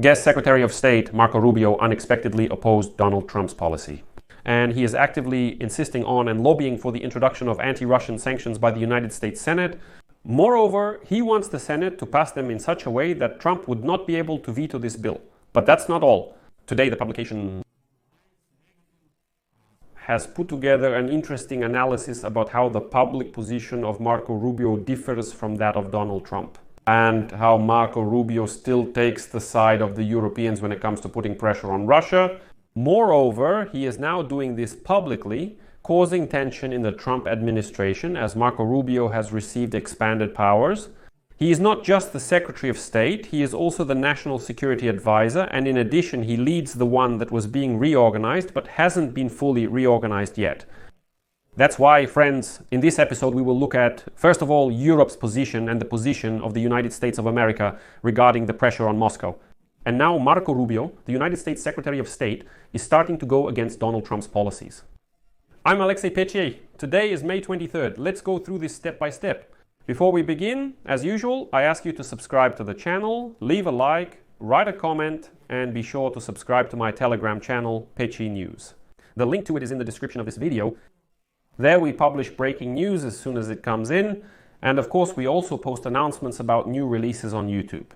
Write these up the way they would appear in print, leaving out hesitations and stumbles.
Guess Secretary of State Marco Rubio unexpectedly opposed Donald Trump's policy. And he is actively insisting on and lobbying for the introduction of anti-Russian sanctions by the United States Senate. Moreover, he wants the Senate to pass them in such a way that Trump would not be able to veto this bill. But that's not all. Today, the publication has put together an interesting analysis about how the public position of Marco Rubio differs from that of Donald Trump, and how Marco Rubio still takes the side of the Europeans when it comes to putting pressure on Russia. Moreover, he is now doing this publicly, causing tension in the Trump administration as Marco Rubio has received expanded powers. He is not just the Secretary of State, he is also the National Security Advisor, and in addition he leads the one that was being reorganized but hasn't been fully reorganized yet. That's why, friends, in this episode we will look at, first of all, Europe's position and the position of the United States of America regarding the pressure on Moscow. And now Marco Rubio, the United States Secretary of State, is starting to go against Donald Trump's policies. I'm Alexei Petier. Today is May 23rd. Let's go through this step by step. Before we begin, as usual, I ask you to subscribe to the channel, leave a like, write a comment, and be sure to subscribe to my Telegram channel, Petier News. The link to it is in the description of this video. There we publish breaking news as soon as it comes in, and of course we also post announcements about new releases on YouTube.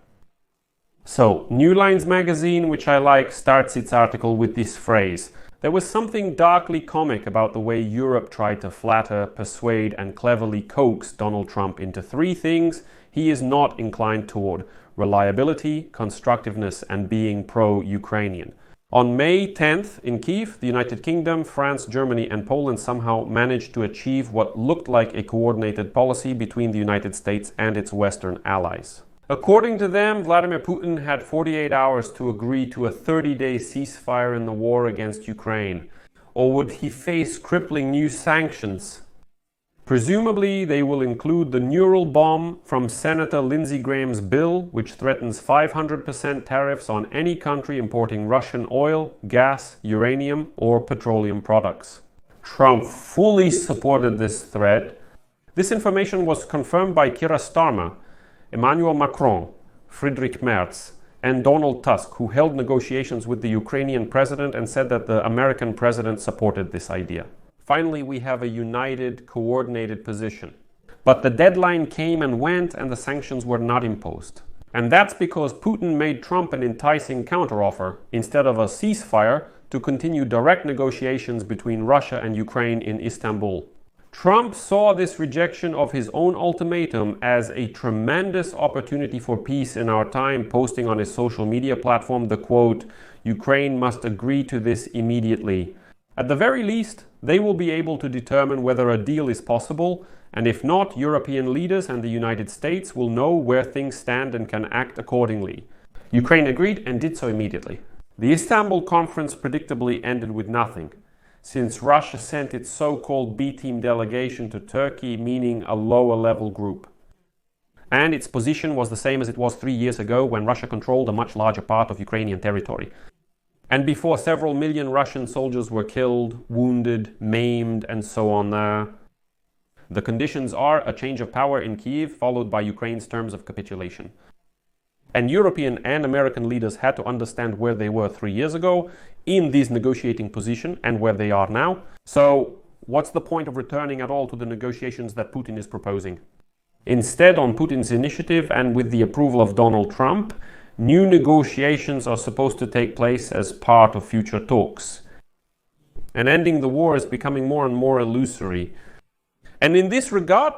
So, New Lines magazine, which I like, starts its article with this phrase: "There was something darkly comic about the way Europe tried to flatter, persuade, and cleverly coax Donald Trump into three things he is not inclined toward: reliability, constructiveness, and being pro-Ukrainian." On May 10th in Kyiv, the United Kingdom, France, Germany, and Poland somehow managed to achieve what looked like a coordinated policy between the United States and its Western allies. According to them, Vladimir Putin had 48 hours to agree to a 30-day ceasefire in the war against Ukraine. Or would he face crippling new sanctions? Presumably, they will include the neural bomb from Senator Lindsey Graham's bill, which threatens 500% tariffs on any country importing Russian oil, gas, uranium, or petroleum products. Trump fully supported this threat. This information was confirmed by Keir Starmer, Emmanuel Macron, Friedrich Merz, and Donald Tusk, who held negotiations with the Ukrainian president and said that the American president supported this idea. Finally, we have a united, coordinated position. But the deadline came and went, and the sanctions were not imposed. And that's because Putin made Trump an enticing counteroffer, instead of a ceasefire, to continue direct negotiations between Russia and Ukraine in Istanbul. Trump saw this rejection of his own ultimatum as a tremendous opportunity for peace in our time, posting on his social media platform the quote, "Ukraine must agree to this immediately. At the very least, they will be able to determine whether a deal is possible, and if not, European leaders and the United States will know where things stand and can act accordingly." Ukraine agreed and did so immediately. The Istanbul conference predictably ended with nothing, since Russia sent its so-called B-team delegation to Turkey, meaning a lower-level group. And its position was the same as it was 3 years ago, when Russia controlled a much larger part of Ukrainian territory. And before several million Russian soldiers were killed, wounded, maimed, and so on. The conditions are a change of power in Kyiv, followed by Ukraine's terms of capitulation. And European and American leaders had to understand where they were 3 years ago in this negotiating position and where they are now. So what's the point of returning at all to the negotiations that Putin is proposing? Instead, on Putin's initiative and with the approval of Donald Trump, new negotiations are supposed to take place as part of future talks. And ending the war is becoming more and more illusory. And in this regard,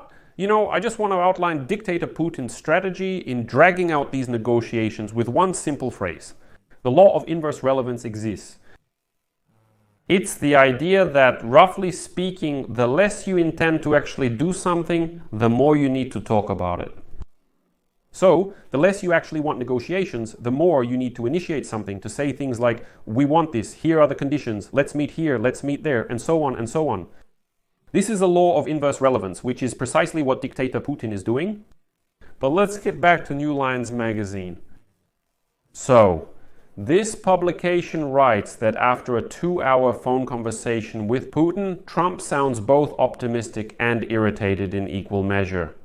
I just want to outline dictator Putin's strategy in dragging out these negotiations with one simple phrase. The law of inverse relevance exists. It's the idea that, roughly speaking, the less you intend to actually do something, the more you need to talk about it. So, the less you actually want negotiations, the more you need to initiate something, to say things like, "We want this, here are the conditions, let's meet here, let's meet there," and so on and so on. This is a law of inverse relevance, which is precisely what dictator Putin is doing. But let's get back to New Lines magazine. So, this publication writes that after a 2-hour phone conversation with Putin, Trump sounds both optimistic and irritated in equal measure.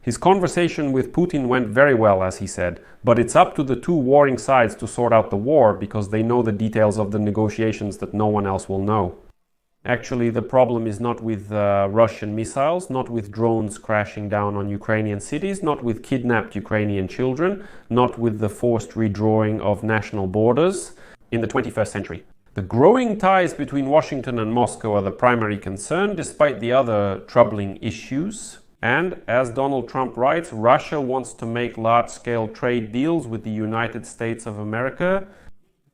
His conversation with Putin went very well, as he said, but it's up to the two warring sides to sort out the war because they know the details of the negotiations that no one else will know. Actually, the problem is not with Russian missiles, not with drones crashing down on Ukrainian cities, not with kidnapped Ukrainian children, not with the forced redrawing of national borders in the 21st century. The growing ties between Washington and Moscow are the primary concern, despite the other troubling issues. And, as Donald Trump writes, Russia wants to make large-scale trade deals with the United States of America.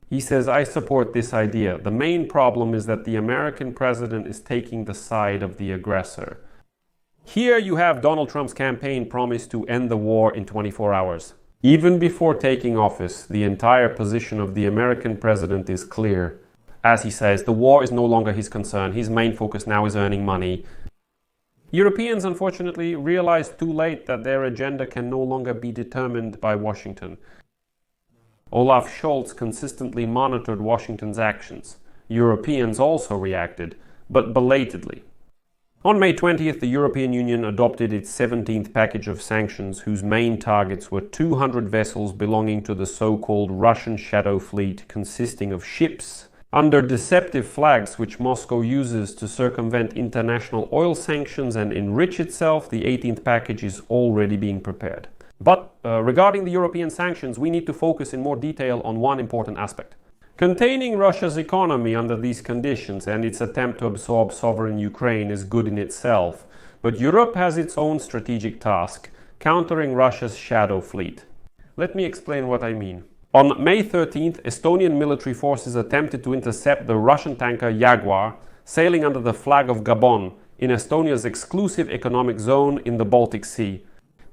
He says, I support this idea. The main problem is that the American president is taking the side of the aggressor. Here you have Donald Trump's campaign promise to end the war in 24 hours. Even before taking office, the entire position of the American president is clear. As he says, the war is no longer his concern. His main focus now is earning money. Europeans, unfortunately, realized too late that their agenda can no longer be determined by Washington. Olaf Scholz consistently monitored Washington's actions. Europeans also reacted, but belatedly. On May 20th, the European Union adopted its 17th package of sanctions, whose main targets were 200 vessels belonging to the so-called Russian Shadow Fleet, consisting of ships under deceptive flags which Moscow uses to circumvent international oil sanctions and enrich itself. The 18th package is already being prepared. But regarding the European sanctions, we need to focus in more detail on one important aspect. Containing Russia's economy under these conditions and its attempt to absorb sovereign Ukraine is good in itself. But Europe has its own strategic task, countering Russia's shadow fleet. Let me explain what I mean. On May 13th, Estonian military forces attempted to intercept the Russian tanker Jaguar, sailing under the flag of Gabon in Estonia's exclusive economic zone in the Baltic Sea.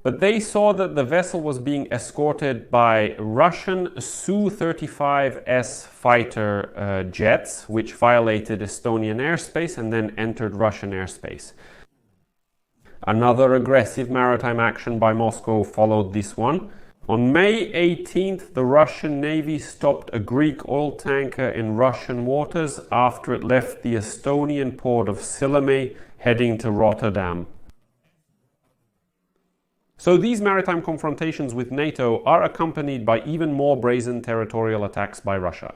But they saw that the vessel was being escorted by Russian Su-35S fighter jets, which violated Estonian airspace and then entered Russian airspace. Another aggressive maritime action by Moscow followed this one. On May 18th, the Russian Navy stopped a Greek oil tanker in Russian waters after it left the Estonian port of Sillamäe heading to Rotterdam. So these maritime confrontations with NATO are accompanied by even more brazen territorial attacks by Russia.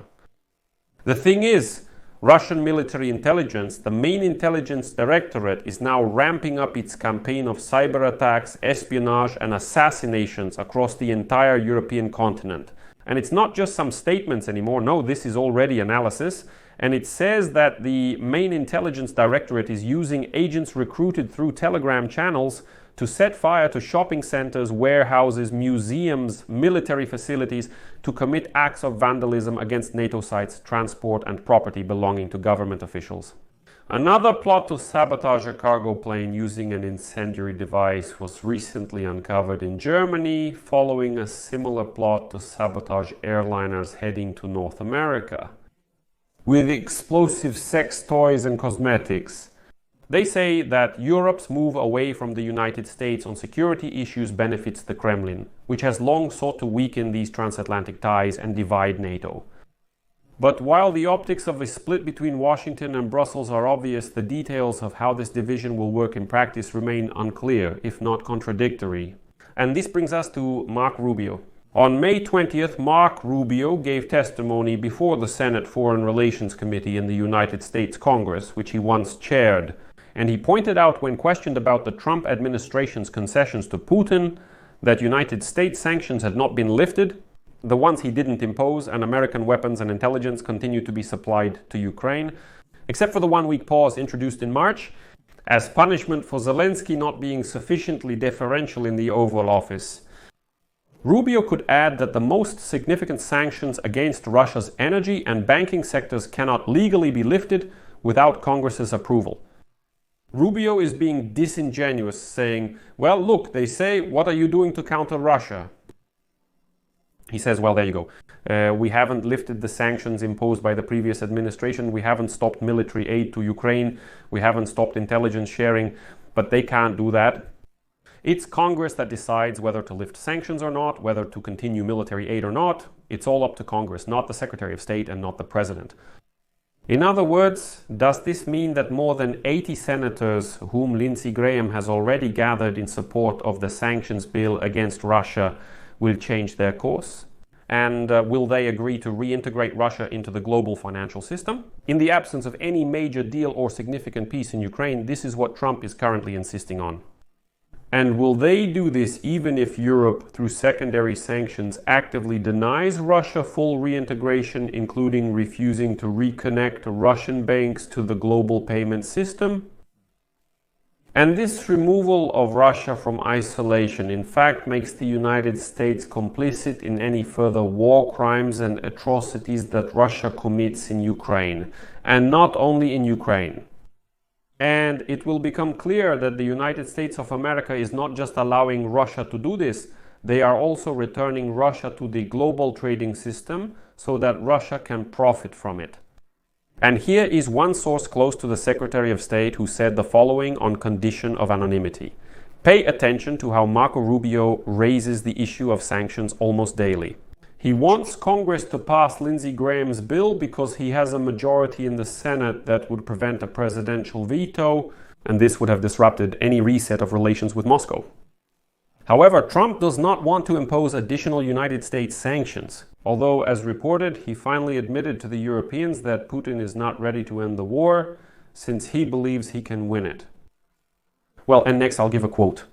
The thing is, Russian military intelligence, the main intelligence directorate, is now ramping up its campaign of cyber attacks, espionage and assassinations across the entire European continent. And it's not just some statements anymore, no, this is already analysis. And it says that the main intelligence directorate is using agents recruited through Telegram channels to set fire to shopping centers, warehouses, museums, military facilities, to commit acts of vandalism against NATO sites, transport and property belonging to government officials. Another plot to sabotage a cargo plane using an incendiary device was recently uncovered in Germany, following a similar plot to sabotage airliners heading to North America. With explosive sex toys and cosmetics, they say that Europe's move away from the United States on security issues benefits the Kremlin, which has long sought to weaken these transatlantic ties and divide NATO. But while the optics of a split between Washington and Brussels are obvious, the details of how this division will work in practice remain unclear, if not contradictory. And this brings us to Marko Rubio. On May 20th, Marko Rubio gave testimony before the Senate Foreign Relations Committee in the United States Congress, which he once chaired. And he pointed out, when questioned about the Trump administration's concessions to Putin, that United States sanctions had not been lifted, the ones he didn't impose, and American weapons and intelligence continued to be supplied to Ukraine, except for the one-week pause introduced in March, as punishment for Zelensky not being sufficiently deferential in the Oval Office. Rubio could add that the most significant sanctions against Russia's energy and banking sectors cannot legally be lifted without Congress's approval. Rubio is being disingenuous, saying, well, look, they say, what are you doing to counter Russia? He says, well, there you go. We haven't lifted the sanctions imposed by the previous administration. We haven't stopped military aid to Ukraine. We haven't stopped intelligence sharing, but they can't do that. It's Congress that decides whether to lift sanctions or not, whether to continue military aid or not. It's all up to Congress, not the Secretary of State and not the President. In other words, does this mean that more than 80 senators, whom Lindsey Graham has already gathered in support of the sanctions bill against Russia, will change their course? And will they agree to reintegrate Russia into the global financial system? In the absence of any major deal or significant peace in Ukraine, this is what Trump is currently insisting on. And will they do this even if Europe, through secondary sanctions, actively denies Russia full reintegration, including refusing to reconnect Russian banks to the global payment system? And this removal of Russia from isolation, in fact, makes the United States complicit in any further war crimes and atrocities that Russia commits in Ukraine, and not only in Ukraine. And it will become clear that the United States of America is not just allowing Russia to do this, they are also returning Russia to the global trading system so that Russia can profit from it. And here is one source close to the Secretary of State who said the following on condition of anonymity. Pay attention to how Marko Rubio raises the issue of sanctions almost daily. He wants Congress to pass Lindsey Graham's bill because he has a majority in the Senate that would prevent a presidential veto, and this would have disrupted any reset of relations with Moscow. However, Trump does not want to impose additional United States sanctions, although, as reported, he finally admitted to the Europeans that Putin is not ready to end the war, since he believes he can win it. Well, and next I'll give a quote.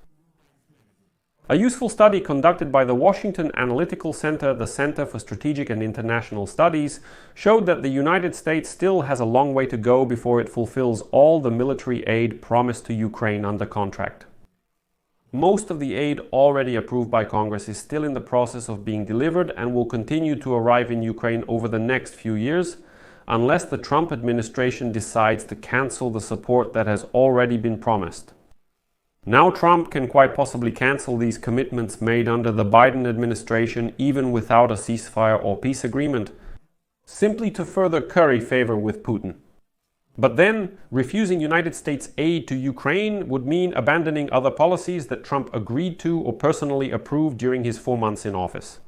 A useful study conducted by the Washington Analytical Center, the Center for Strategic and International Studies, showed that the United States still has a long way to go before it fulfills all the military aid promised to Ukraine under contract. Most of the aid already approved by Congress is still in the process of being delivered and will continue to arrive in Ukraine over the next few years, unless the Trump administration decides to cancel the support that has already been promised. Now Trump can quite possibly cancel these commitments made under the Biden administration even without a ceasefire or peace agreement, simply to further curry favor with Putin. But then, refusing United States aid to Ukraine would mean abandoning other policies that Trump agreed to or personally approved during his 4 months in office.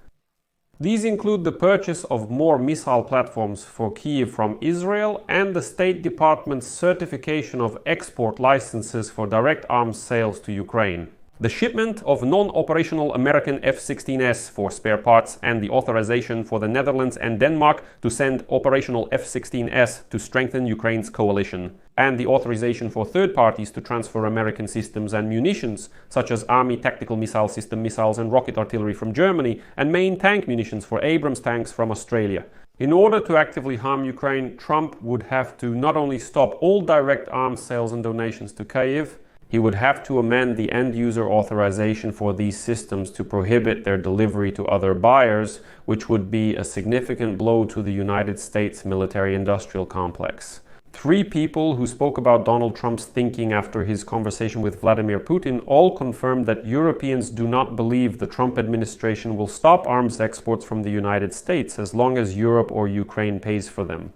These include the purchase of more missile platforms for Kyiv from Israel and the State Department's certification of export licenses for direct arms sales to Ukraine. The shipment of non-operational American F-16S for spare parts and the authorization for the Netherlands and Denmark to send operational F-16S to strengthen Ukraine's coalition, and the authorization for third parties to transfer American systems and munitions, such as Army Tactical Missile System missiles and rocket artillery from Germany, and main tank munitions for Abrams tanks from Australia. In order to actively harm Ukraine, Trump would have to not only stop all direct arms sales and donations to Kyiv, he would have to amend the end-user authorization for these systems to prohibit their delivery to other buyers, which would be a significant blow to the United States military-industrial complex. 3 people who spoke about Donald Trump's thinking after his conversation with Vladimir Putin all confirmed that Europeans do not believe the Trump administration will stop arms exports from the United States as long as Europe or Ukraine pays for them.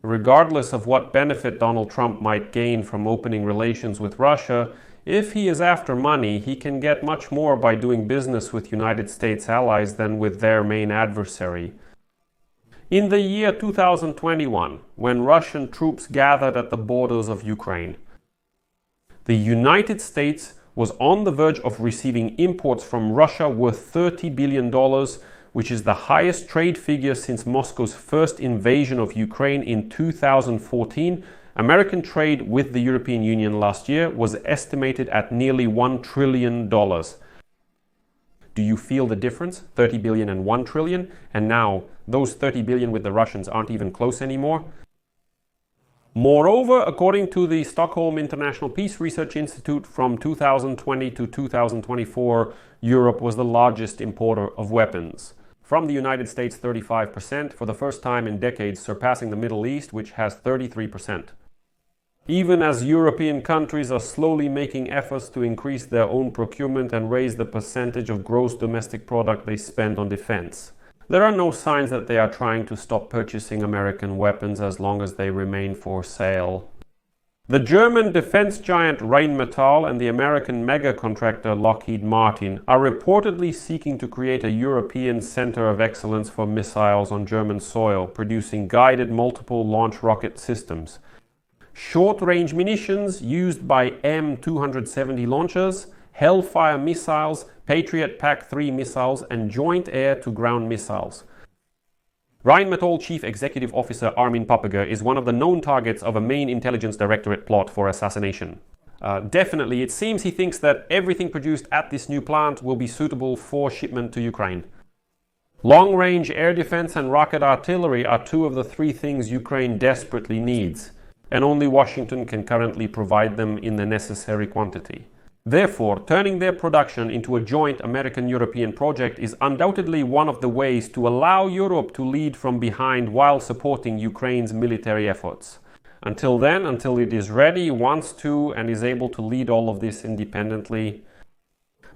Regardless of what benefit Donald Trump might gain from opening relations with Russia, if he is after money, he can get much more by doing business with United States allies than with their main adversary. In the year 2021, when Russian troops gathered at the borders of Ukraine, the United States was on the verge of receiving imports from Russia worth $30 billion, which is the highest trade figure since Moscow's first invasion of Ukraine in 2014. American trade with the European Union last year was estimated at nearly $1 trillion. Do you feel the difference? 30 billion and 1 trillion? And now, those 30 billion with the Russians aren't even close anymore? Moreover, according to the Stockholm International Peace Research Institute, from 2020 to 2024, Europe was the largest importer of weapons. From the United States, 35%, for the first time in decades, surpassing the Middle East, which has 33%. Even as European countries are slowly making efforts to increase their own procurement and raise the percentage of gross domestic product they spend on defense. There are no signs that they are trying to stop purchasing American weapons as long as they remain for sale. The German defense giant Rheinmetall and the American mega contractor Lockheed Martin are reportedly seeking to create a European center of excellence for missiles on German soil, producing guided multiple launch rocket systems. Short-range munitions used by M270 launchers, Hellfire missiles, Patriot PAC-3 missiles, and joint air-to-ground missiles. Rheinmetall Chief Executive Officer Armin Papperger is one of the known targets of a main intelligence directorate plot for assassination. Definitely, it seems he thinks that everything produced at this new plant will be suitable for shipment to Ukraine. Long-range air defense and rocket artillery are two of the three things Ukraine desperately needs, and only Washington can currently provide them in the necessary quantity. Therefore, turning their production into a joint American-European project is undoubtedly one of the ways to allow Europe to lead from behind while supporting Ukraine's military efforts. Until then, until it is ready, wants to, and is able to lead all of this independently.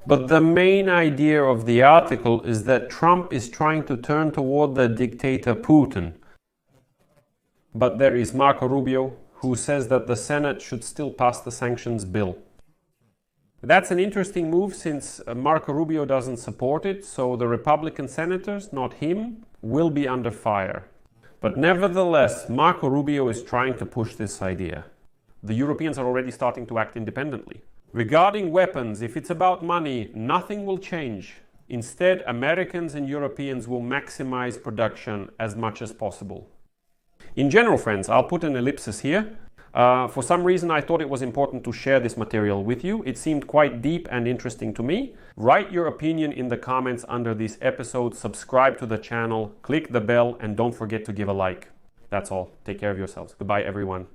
But the main idea of the article is that Trump is trying to turn toward the dictator Putin. But there is Marko Rubio, who says that the Senate should still pass the sanctions bill. That's an interesting move since Marko Rubio doesn't support it, so the Republican senators, not him, will be under fire. But nevertheless, Marko Rubio is trying to push this idea. The Europeans are already starting to act independently. Regarding weapons, if it's about money, nothing will change. Instead, Americans and Europeans will maximize production as much as possible. In general, friends, I'll put an ellipsis here. For some reason, I thought it was important to share this material with you. It seemed quite deep and interesting to me. Write your opinion in the comments under this episode, subscribe to the channel, click the bell, and don't forget to give a like. That's all. Take care of yourselves. Goodbye, everyone.